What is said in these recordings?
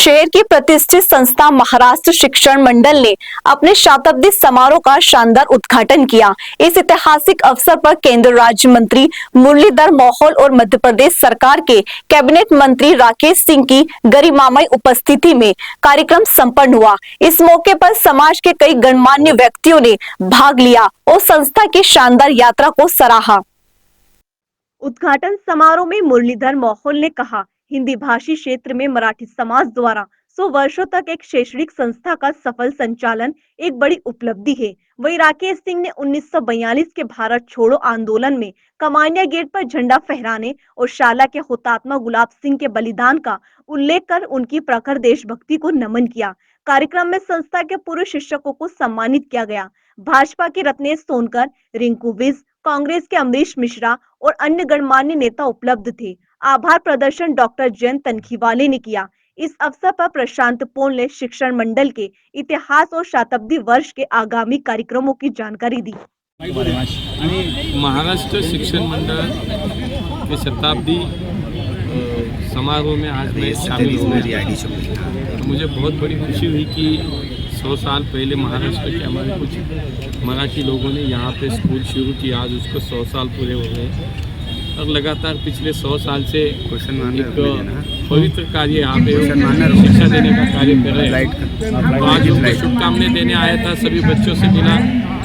शहर की प्रतिष्ठित संस्था महाराष्ट्र शिक्षण मंडल ने अपने शताब्दी समारोह का शानदार उद्घाटन किया। इस ऐतिहासिक अवसर पर केंद्र राज्य मंत्री मुरलीधर मोहोल और मध्य प्रदेश सरकार के कैबिनेट मंत्री राकेश सिंह की गरिमामय उपस्थिति में कार्यक्रम संपन्न हुआ। इस मौके पर समाज के कई गणमान्य व्यक्तियों ने भाग लिया और संस्था की शानदार यात्रा को सराहा। उद्घाटन समारोह में मुरलीधर मोहोल ने कहा, हिंदी भाषी क्षेत्र में मराठी समाज द्वारा 100 वर्षों तक एक शैक्षणिक संस्था का सफल संचालन एक बड़ी उपलब्धि है। वही राकेश सिंह ने 1942 के भारत छोड़ो आंदोलन में कमानिया गेट पर झंडा फहराने और शाला के हुतात्मा गुलाब सिंह के बलिदान का उल्लेख कर उनकी प्रखर देशभक्ति को नमन किया। कार्यक्रम में संस्था के पूर्व शिक्षकों को सम्मानित किया गया। भाजपा के रत्नेश सोनकर, रिंकू विज, कांग्रेस के अमरीश मिश्रा और अन्य गणमान्य नेता उपलब्ध थे। आभार प्रदर्शन डॉक्टर जयंत तनखीवाले ने किया। इस अवसर पर प्रशांत पोल ने शिक्षण मंडल के इतिहास और शताब्दी वर्ष के आगामी कार्यक्रमों की जानकारी दी। महाराष्ट्र शिक्षण मंडल के शताब्दी समारोह में आज मैं शामिल हुआ। तो मुझे बहुत बड़ी खुशी हुई कि 100 साल पहले महाराष्ट्र के हमारे कुछ मराठी लोगों ने यहाँ पे स्कूल शुरू किया। आज उसको 100 साल पूरे हो गए और लगातार पिछले 100 साल से एक पवित्र कार्य यहाँ पे शिक्षा देने का कार्य कर रहे हैं। तो आज उनको शुभकामनाएं देने आया था, सभी बच्चों से मिला,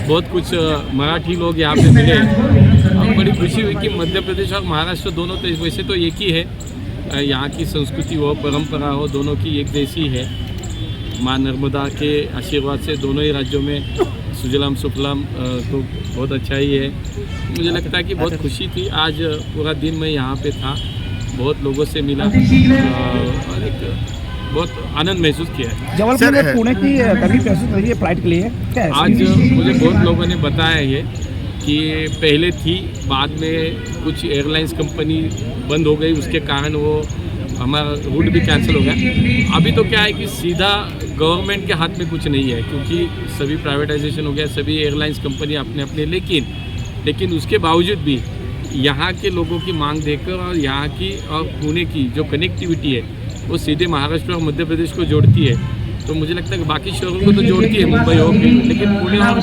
बहुत कुछ मराठी लोग यहाँ पे मिले और बड़ी खुशी हुई कि मध्य प्रदेश और महाराष्ट्र दोनों तो वैसे तो एक ही है, यहाँ की संस्कृति हो, परंपरा हो, दोनों की एक जैसी है। माँ नर्मदा के आशीर्वाद से दोनों ही राज्यों में सुजलाम सुफलाम तो बहुत अच्छा ही है। मुझे लगता है कि बहुत खुशी थी। आज पूरा दिन मैं यहाँ पे था, बहुत लोगों से मिला और एक बहुत आनंद महसूस किया है। जबलपुर में पुणे की कमी महसूस रही है फ्लाइट के लिए क्या है? आज मुझे बहुत लोगों ने बताया ये कि पहले थी, बाद में कुछ एयरलाइंस कंपनी बंद हो गई, उसके कारण वो हमारा रूट भी कैंसिल हो गया। अभी तो क्या है कि सीधा गवर्नमेंट के हाथ में कुछ नहीं है, क्योंकि सभी प्राइवेटाइजेशन हो गया, सभी एयरलाइंस कंपनी अपने अपने, लेकिन उसके बावजूद भी यहाँ के लोगों की मांग देखकर और यहाँ की और पुणे की जो कनेक्टिविटी है वो सीधे महाराष्ट्र और मध्य प्रदेश को जोड़ती है। तो मुझे लगता है कि बाकी शहरों को तो जोड़ती है, मुंबई हो गई, लेकिन पुणे और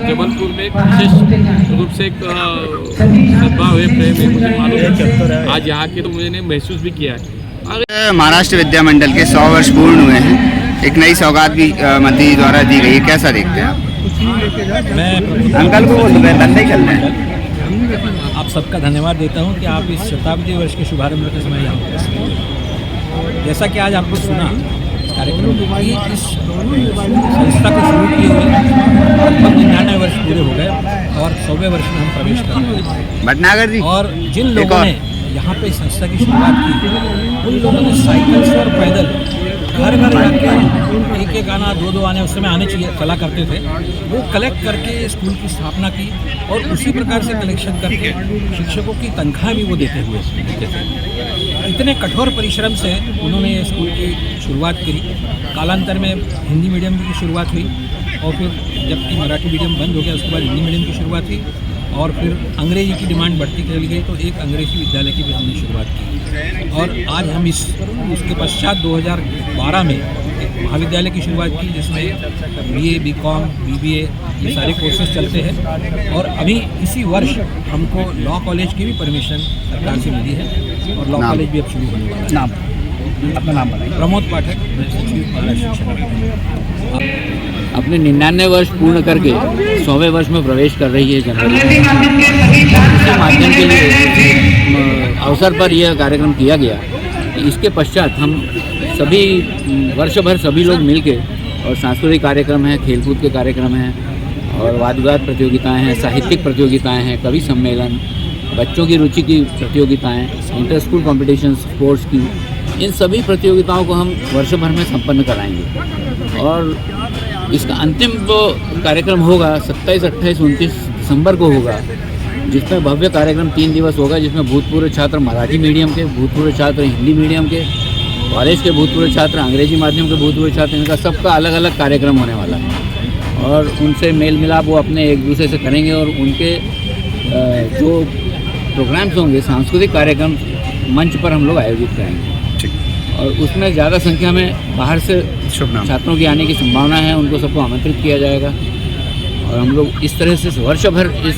जबलपुर में एक विशेष रूप से एक सद्भाव है, प्रेम है, मुझे मालूम है। आज यहाँ के तो मैंने महसूस भी किया है। महाराष्ट्र विद्या मंडल के 100 वर्ष पूर्ण हुए हैं, एक नई सौगात भी मंत्री द्वारा दी गई है, कैसा देखते हैं आप? मैं अंकल को बोल रहे हैं, धंधे कर रहे हैं। आप सबका धन्यवाद देता हूं कि आप इस शताब्दी वर्ष के शुभारंभ के समय यहाँ उपस्थित हैं। जैसा कि आज आपको सुना इस कार्यक्रम में, इस संस्था को शुरू किए हुए लगभग 99 वर्ष पूरे हो गए और 100वें वर्ष में हम प्रवेश कर रहे हैं। भटनागर जी, और जिन लोगों ने यहाँ पे संस्था की शुरुआत की, उन लोगों ने साइकिल से और पैदल घर घर जाके एक आना, दो आने उस समय आने चाहिए चला करते थे, वो कलेक्ट करके स्कूल की स्थापना की और उसी प्रकार से कलेक्शन करके शिक्षकों की तनख्वाह भी वो देते हुए थे। इतने कठोर परिश्रम से उन्होंने स्कूल की शुरुआत करी। कालांतर में हिंदी मीडियम की शुरुआत हुई और फिर जबकि मराठी मीडियम बंद हो गया उसके बाद हिंदी मीडियम की शुरुआत हुई और फिर अंग्रेजी की डिमांड बढ़ती चली गई तो एक अंग्रेजी विद्यालय की भी हमने शुरुआत की। और आज हम उसके पश्चात 2012 में एक महाविद्यालय की शुरुआत की, जिसमें BA, BCom, BBA ये सारे कोर्सेज चलते हैं। और अभी इसी वर्ष हमको लॉ कॉलेज की भी परमिशन सरकार से मिली है और लॉ कॉलेज भी अब शुरू होने वाला है। नाम अपना नाम बताइए। प्रमोद पाठक, सचिव महाराष्ट्र शिक्षा। अपने 99 वर्ष पूर्ण करके 100वें वर्ष में प्रवेश कर रही है जनवरी में। इसके माध्यम के लिए अवसर पर यह कार्यक्रम किया गया। इसके पश्चात हम सभी वर्ष भर सभी लोग मिलके और सांस्कृतिक कार्यक्रम हैं, खेलकूद के कार्यक्रम हैं और वाद विवाद प्रतियोगिताएँ हैं, साहित्यिक प्रतियोगिताएँ हैं, कवि सम्मेलन, बच्चों की रुचि की प्रतियोगिताएँ, इंटर स्कूल कॉम्पिटिशन, स्पोर्ट्स की, इन सभी प्रतियोगिताओं को हम वर्ष भर में संपन्न कराएंगे। और इसका अंतिम कार्यक्रम होगा 27, 28, 29 दिसंबर को होगा, जिसमें भव्य कार्यक्रम 3 दिवस होगा, जिसमें भूतपूर्व छात्र मराठी मीडियम के, भूतपूर्व छात्र हिंदी मीडियम के, कॉलेज के भूतपूर्व छात्र अंग्रेजी माध्यम के भूतपूर्व छात्र, इनका सबका अलग अलग कार्यक्रम होने वाला है और उनसे मेल मिलाप वो अपने एक दूसरे से करेंगे और उनके जो प्रोग्राम्स होंगे, सांस्कृतिक कार्यक्रम मंच पर हम लोग आयोजित करेंगे। और उसमें ज़्यादा संख्या में बाहर से शुभनाम। छात्रों की आने की संभावना है, उनको सबको आमंत्रित किया जाएगा और हम लोग इस तरह से वर्ष भर इस